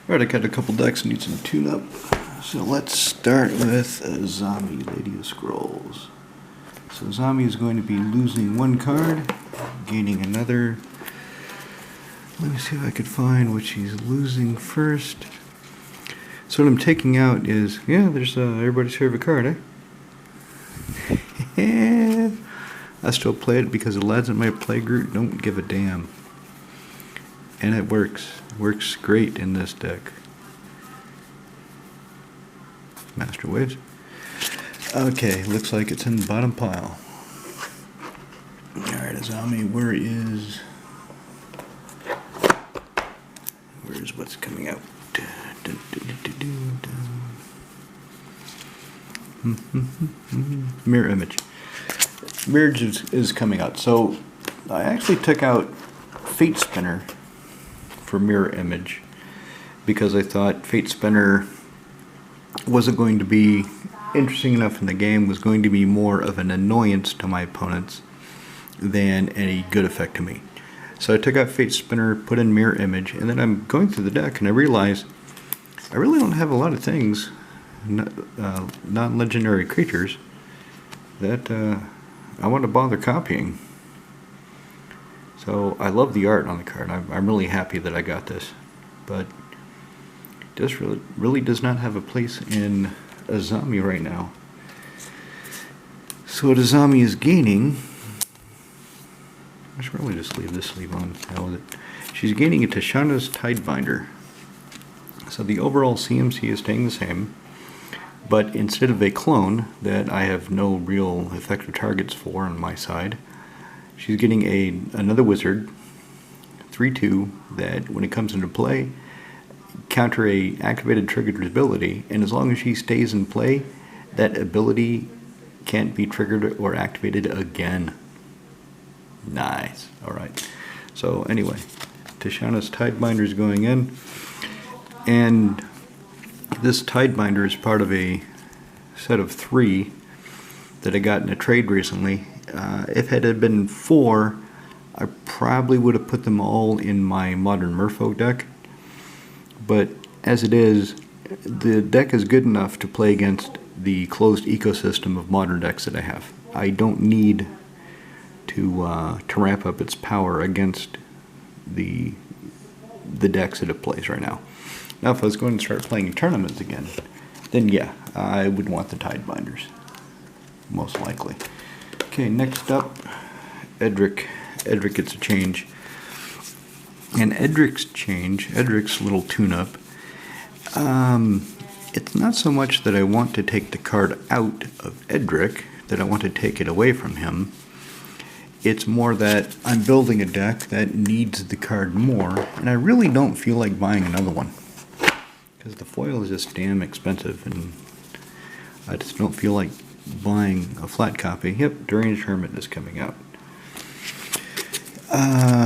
Alright, I got a couple decks need some tune-up. So let's start with Azami, Lady of Scrolls. So Azami is going to be losing one card, gaining another. Let me see if I could find what she's losing first. So what I'm taking out is, yeah, there's everybody's favorite card, eh? I still play it because the lads in my playgroup don't give a damn. And it works. Works great in this deck. Master Waves. Okay, looks like it's in the bottom pile. Alright, Azami, where's what's coming out? Mirror image. Mirror is coming out. So I actually took out Fate Spinner for mirror image because I thought Fate Spinner wasn't going to be interesting enough in the game, was going to be more of an annoyance to my opponents than any good effect to me. So I took out Fate Spinner, put in mirror image, and then I'm going through the deck and I realized I really don't have a lot of things, non-legendary creatures, that I want to bother copying. So I love the art on the card. I'm really happy that I got this, but this really does not have a place in Azami right now. So what Azami is gaining, I should really just leave this sleeve on. Hell with it. She's gaining a Tishana's Tidebinder. So the overall CMC is staying the same, but instead of a clone that I have no real effective targets for on my side, she's getting another wizard, 3/2, that when it comes into play, counter a activated triggered ability, and as long as she stays in play, that ability can't be triggered or activated again. Nice. Alright. So anyway, Tishana's Tidebinder is going in, and this Tidebinder is part of a set of 3 that I got in a trade recently. If it had been 4, I probably would have put them all in my Modern Merfolk deck. But as it is, the deck is good enough to play against the closed ecosystem of modern decks that I have. I don't need to ramp up its power against the decks that it plays right now. Now, if I was going to start playing tournaments again, then yeah, I would want the Tidebinders, most likely. Okay, next up, Edric. Edric gets a change. And Edric's little tune-up, it's not so much that I want to take the card out of Edric, that I want to take it away from him. It's more that I'm building a deck that needs the card more, and I really don't feel like buying another one. Because the foil is just damn expensive, and I just don't feel like buying a flat copy. Yep, Deranged Hermit is coming out.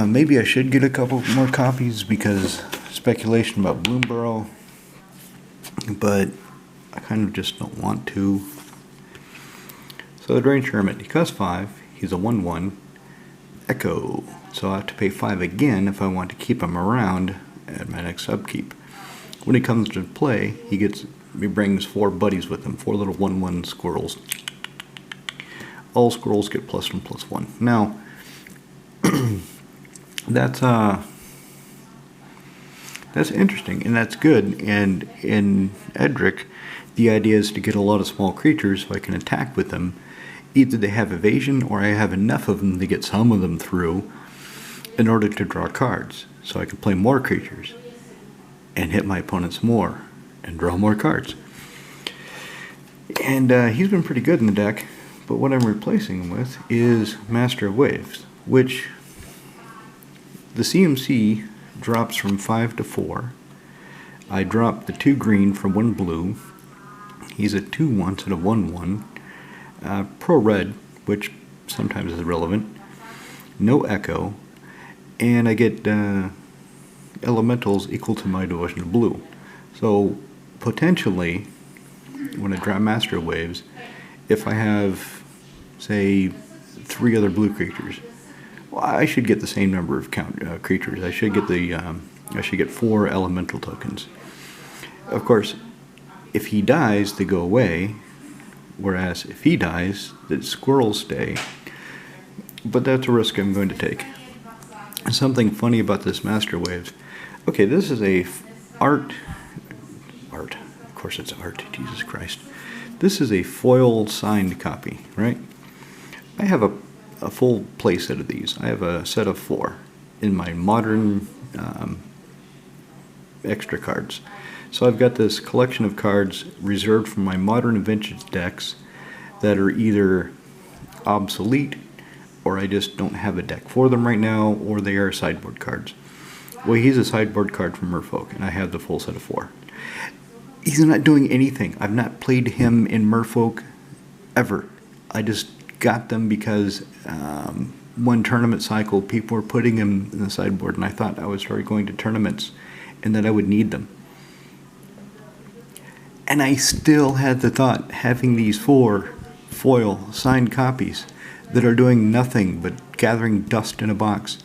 Maybe I should get a couple more copies because speculation about Bloomborough, but I kind of just don't want to. So the Deranged Hermit, he costs 5, he's a 1/1, Echo, so I have to pay 5 again if I want to keep him around at my next upkeep. When he comes to play, he brings 4 buddies with him, 4 little 1/1 squirrels. All squirrels get +1/+1. Now, that's interesting, and that's good. And in Edric, the idea is to get a lot of small creatures so I can attack with them. Either they have evasion, or I have enough of them to get some of them through in order to draw cards, so I can play more creatures and hit my opponents more and draw more cards. And he's been pretty good in the deck, but what I'm replacing him with is Master of Waves, which the CMC drops from 5 to 4. I dropped the 2 green from 1 blue. He's a 2/1 instead of 1/1. Pro red, which sometimes is relevant. No echo. And I get elementals equal to my devotion to blue. So potentially, when I draw Master Waves, if I have, say, 3 other blue creatures, well, I should get the same number of creatures. I should get the I should get 4 elemental tokens. Of course, if he dies, they go away, whereas if he dies, the squirrels stay. But that's a risk I'm going to take. Something funny about this Master Waves. Okay, this is a art. Of course it's art, Jesus Christ. This is a foil signed copy, right? I have a full play set of these. I have a set of 4 in my modern extra cards. So I've got this collection of cards reserved for my modern vintage decks that are either obsolete, or I just don't have a deck for them right now, or they are sideboard cards. Well, he's a sideboard card from Merfolk, and I have the full set of 4. He's not doing anything. I've not played him in Merfolk ever. I just got them because one tournament cycle, people were putting him in the sideboard, and I thought I was going to tournaments and that I would need them. And I still had the thought, having these 4 foil signed copies that are doing nothing but gathering dust in a box.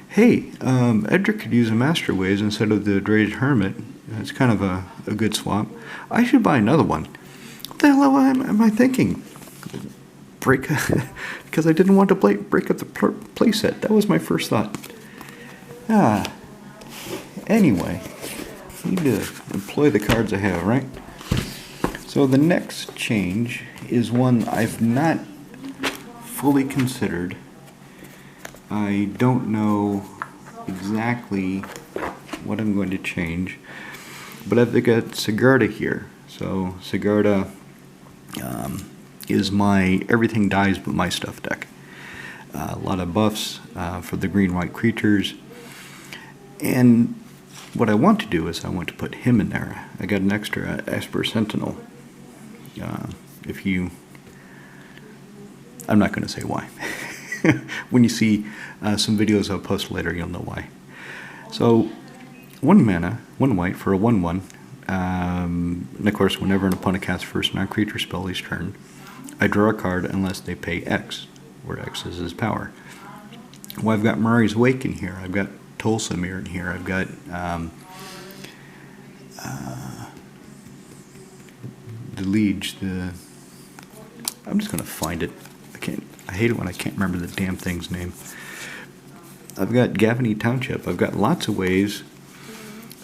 Hey, Edric could use a Master Waves instead of the Dreaded Hermit. It's kind of a good swap. I should buy another one. What the hell am I thinking? Because I didn't want to break up the play set. That was my first thought. Anyway, I need to employ the cards I have, right? So the next change is one I've not fully considered. I don't know exactly what I'm going to change, but I've got Sigarda here. So Sigarda is my everything dies but my stuff deck. A lot of buffs for the green-white creatures, and what I want to do is I want to put him in there. I got an extra Esper Sentinel. I'm not going to say why. When you see some videos I'll post later, you'll know why. So, 1 mana, 1 white for a 1/1. And of course, whenever an opponent casts first non-creature spell each turn, I draw a card unless they pay X, where X is his power. Well, I've got Murray's Wake in here. I've got Tolsimir in here. I've got the Liege. I'm just going to find it. I hate it when I can't remember the damn thing's name. I've got Gavany Township. I've got lots of ways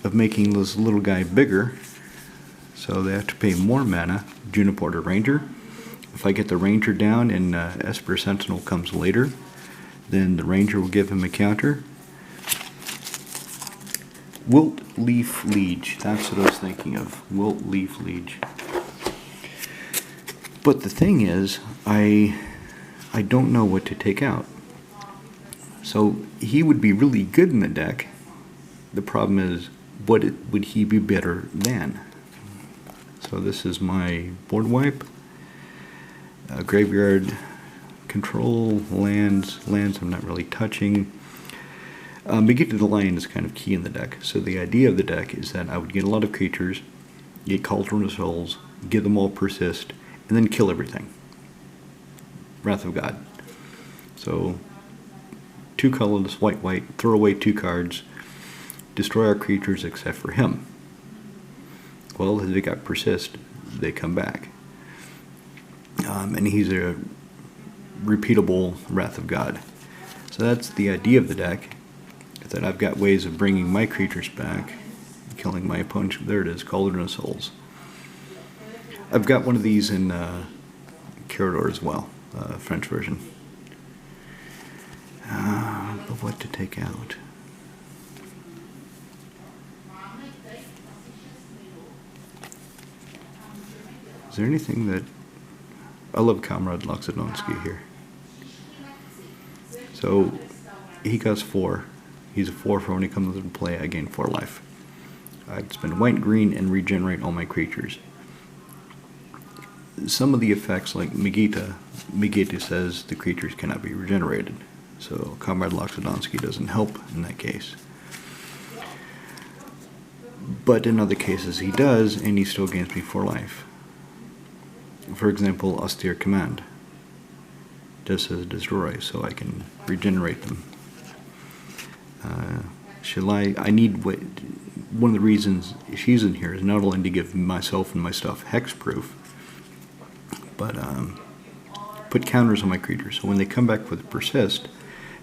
of making this little guy bigger, so they have to pay more mana. Juniporter Ranger. If I get the Ranger down and Esper Sentinel comes later, then the Ranger will give him a counter. Wilt Leaf Liege. That's what I was thinking of. Wilt Leaf Liege. But the thing is, I don't know what to take out. So he would be really good in the deck. The problem is, what would he be better than? So this is my board wipe. Graveyard, control, lands I'm not really touching. Beginning the Lion is kind of key in the deck. So the idea of the deck is that I would get a lot of creatures, get Cauldron of Souls, get them all persist, and then kill everything. Wrath of God. So 2 colorless, white, throw away 2 cards, destroy our creatures except for him. Well, if they got persist, they come back. And he's a repeatable Wrath of God. So that's the idea of the deck, is that I've got ways of bringing my creatures back, killing my opponent. There it is, Cauldron of Souls. I've got one of these in Carador as well, French version. But what to take out? Is there anything that... I love Comrade Loxodonsky here. So, he costs 4. He's a 4 for when he comes into play, I gain 4 life. I can spend white, green, and regenerate all my creatures. Some of the effects, like Megita says the creatures cannot be regenerated. So Comrade Loxodonsky doesn't help in that case. But in other cases he does, and he still gains me 4 life. For example, Austere Command just says destroy, so I can regenerate them. I need what, one of the reasons she's in here is not only to give myself and my stuff hexproof, but put counters on my creatures. So when they come back with persist,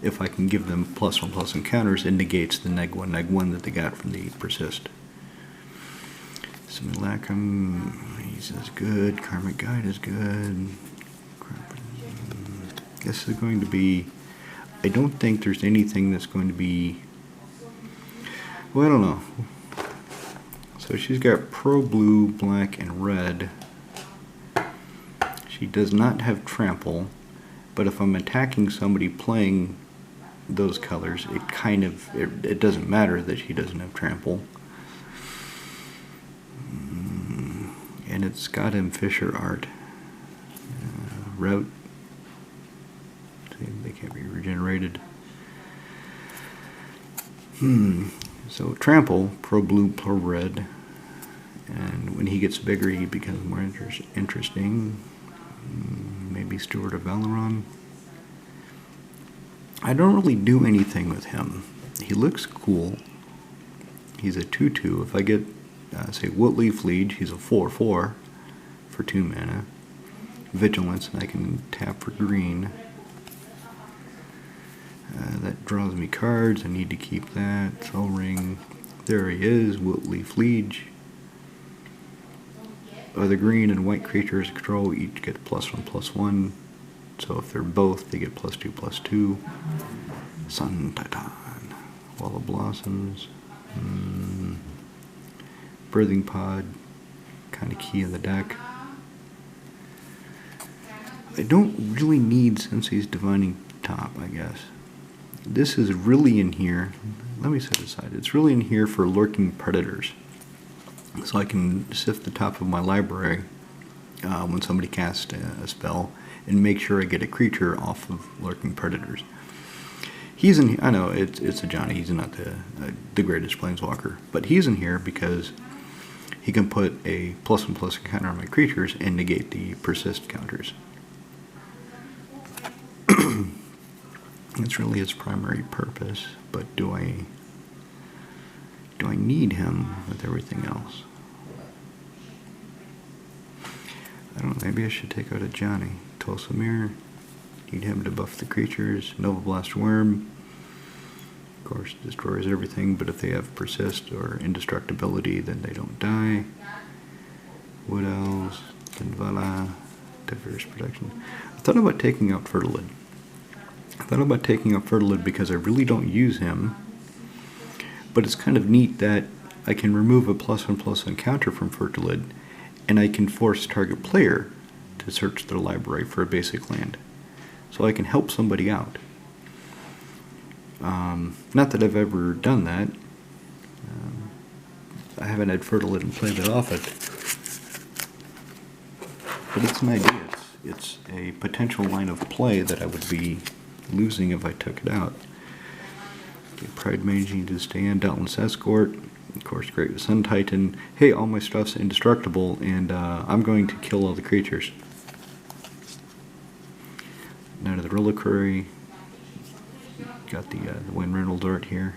if I can give them +1/+1 counters, it negates the neg1 that they got from the persist. Simulacrum, he's as good. Karmic Guide is good. This is going to be, I don't think there's anything that's going to be, well, I don't know. So she's got pro blue, black, and red. She does not have trample, but if I'm attacking somebody playing those colors, it doesn't matter that she doesn't have trample. And it's got him Fisher art. Route. See, they can't be regenerated. So trample, pro blue, pro red. And when he gets bigger, he becomes more interesting. Maybe Steward of Valoron. I don't really do anything with him. He looks cool. He's a 2/2. If I get, say, Woodleaf Liege, he's a 4/4 for 2 mana. Vigilance, and I can tap for green. That draws me cards. I need to keep that. Soul Ring. There he is, Woodleaf Liege. The green and white creatures control each get +1/+1. So if they're both, they get +2/+2. Sun Titan. Wall of Blossoms. Birthing Pod. Kind of key in the deck. I don't really need Sensei's Divining Top, I guess. This is really in here. Let me set it aside. It's really in here for lurking predators. So I can sift the top of my library when somebody casts a spell and make sure I get a creature off of lurking predators. He's in. I know it's a Johnny. He's not the greatest planeswalker, but he's in here because he can put a +1/+1 counter on my creatures and negate the persist counters. That's really his primary purpose. But do I need him with everything else? I don't know, maybe I should take out a Johnny. Tulsamir, need him to buff the creatures. Nova Blast Worm, of course, destroys everything, but if they have persist or indestructibility, then they don't die. What else? Kinvala, diverse protection. I thought about taking out Fertilid. Because I really don't use him. But it's kind of neat that I can remove a +1/+1 counter from Fertilid, and I can force target player to search their library for a basic land. So I can help somebody out. Not that I've ever done that. I haven't had Fertilid and played that off it. But it's an idea. It's a potential line of play that I would be losing if I took it out. Okay, Pride Mage need to stand. Dauntless Escort. Of course, Great Sun Titan. Hey, all my stuff's indestructible, and I'm going to kill all the creatures. Knight of the Reliquary. Got the Wind Riddle Dart here.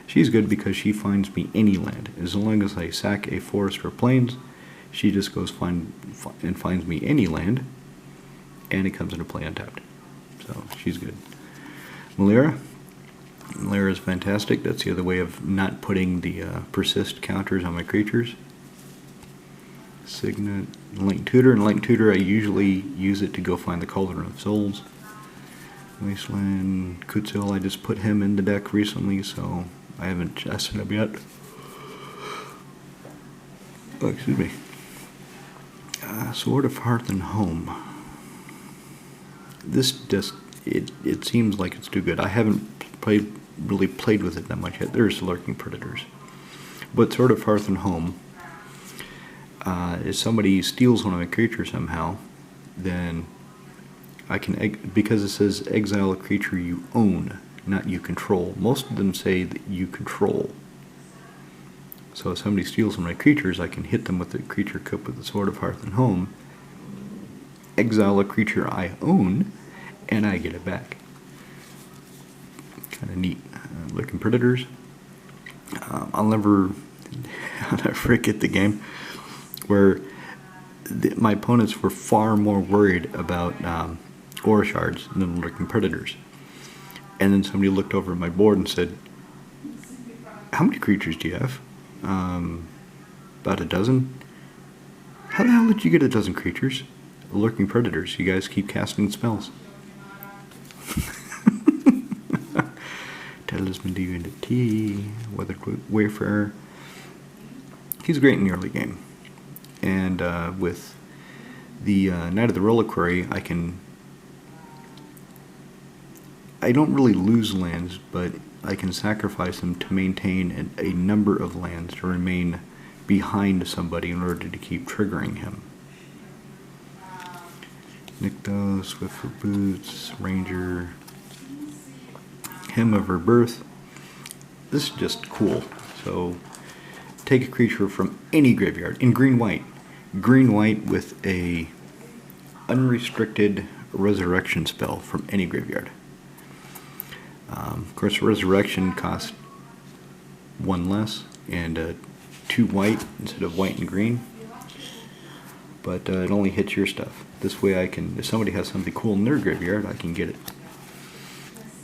She's good because she finds me any land. As long as I sack a forest or plains, she just goes and finds me any land, and it comes into play untapped. So she's good. Malera. Malera is fantastic. That's the other way of not putting the persist counters on my creatures. Signet, Enlightened Tutor. Enlightened Tutor, I usually use it to go find the Cauldron of Souls. Wasteland, Kutzil, I just put him in the deck recently, so I haven't chested him yet. Oh, excuse me. Sword of Hearth and Home. This just, it seems like it's too good. I haven't really played with it that much yet. There's Lurking Predators. But Sword of Hearth and Home, if somebody steals one of my creatures somehow, then I can, because it says exile a creature you own, not you control. Most of them say that you control. So if somebody steals one of my creatures, I can hit them with the creature equipped with the Sword of Hearth and Home, exile a creature I own, and I get it back. neat. Looking Predators. I'll never forget the game where my opponents were far more worried about Aura Shards than Lurking Predators. And then somebody looked over at my board and said, "How many creatures do you have?" "About a dozen." "How the hell did you get a dozen creatures?" "Lurking Predators. You guys keep casting spells." Talisman Divinity, Weathered Wayfarer. He's great in the early game. And with the Knight of the Reliquary, I don't really lose lands, but I can sacrifice them to maintain a number of lands to remain behind somebody in order to keep triggering him. Nykthos, Swift for Boots, Ranger, Hymn of Rebirth. This is just cool. So take a creature from any graveyard in green-white. Green-white with a unrestricted resurrection spell from any graveyard. Of course, resurrection costs 1 less and 2 white instead of white and green. But it only hits your stuff. This way I can, if somebody has something cool in their graveyard, I can get it.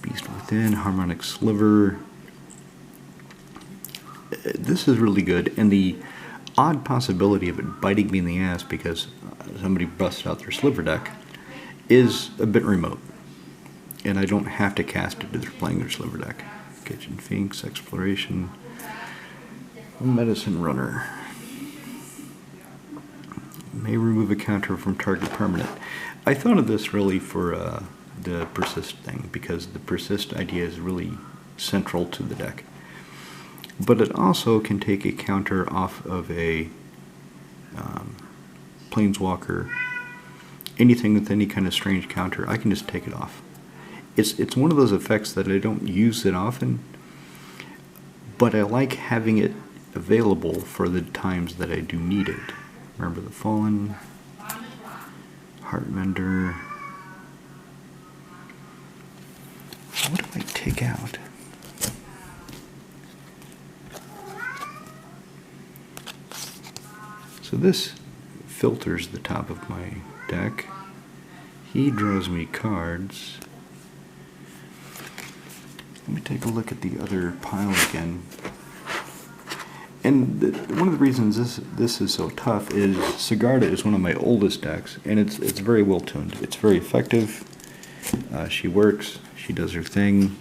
Beast Within, Harmonic Sliver. This is really good, and the odd possibility of it biting me in the ass because somebody busts out their Sliver deck is a bit remote. And I don't have to cast it if they're playing their Sliver deck. Kitchen Finks, Exploration, Medicine Runner. May remove a counter from target permanent. I thought of this really for the persist thing, because the persist idea is really central to the deck. But it also can take a counter off of a planeswalker. Anything with any kind of strange counter, I can just take it off. It's one of those effects that I don't use it often, but I like having it available for the times that I do need it. Remember the Fallen, Heartmender. What do I take out? So this filters the top of my deck. He draws me cards. Let me take a look at the other pile again. And one of the reasons this is so tough is Sigarda is one of my oldest decks, and it's very well tuned. It's very effective. She works. She does her thing.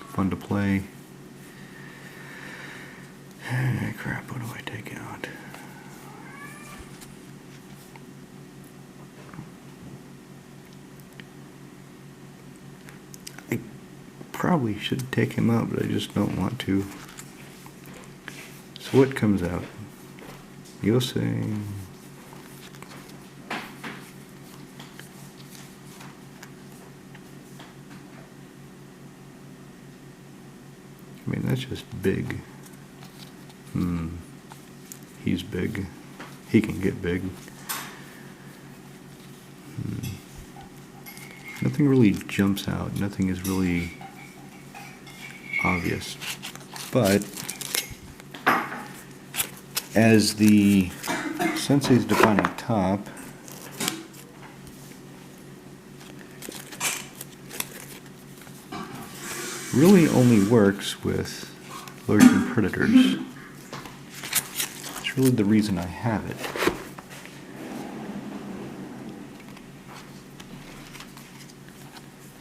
Fun to play. Crap, what do I take out? I probably should take him out, but I just don't want to. So what comes out? Yosei. I mean, that's just big. He's big. He can get big. Nothing really jumps out. Nothing is really obvious. But as the Sensei's Defining Top, really only works with Lurking Predators. It's really the reason I have it.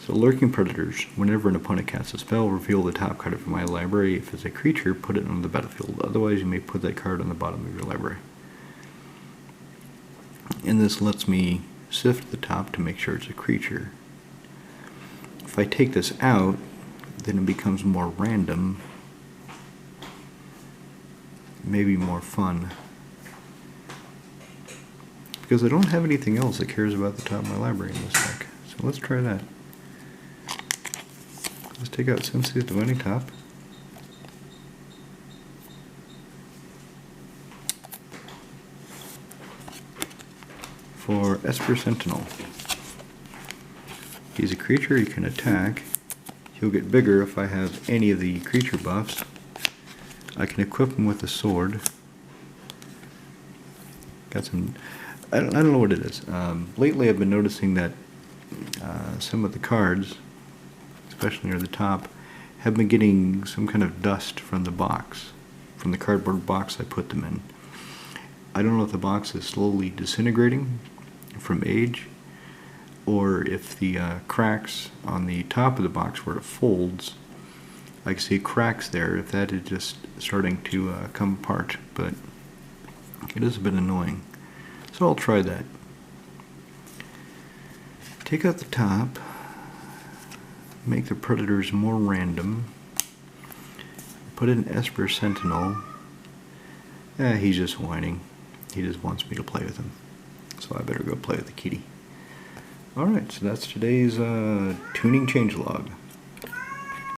So Lurking Predators, whenever an opponent casts a spell, reveal the top card from my library. If it's a creature, put it on the battlefield. Otherwise, you may put that card on the bottom of your library. And this lets me sift the top to make sure it's a creature. If I take this out, then it becomes more random, maybe more fun, because I don't have anything else that cares about the top of my library in this deck. So let's try that. Let's take out Sensei's Divining Top. For Esper Sentinel. He's a creature he can attack. He'll get bigger if I have any of the creature buffs. I can equip him with a sword. Got some... I don't know what it is. Lately I've been noticing that some of the cards, especially near the top, have been getting some kind of dust from the box, from the cardboard box I put them in. I don't know if the box is slowly disintegrating from age, or if the cracks on the top of the box where it folds, I can see cracks there, if that is just starting to come apart, but it is a bit annoying. So I'll try that. Take out the top, make the predators more random, put in Esper Sentinel. He's just whining. He just wants me to play with him. So I better go play with the kitty. Alright, so that's today's tuning changelog.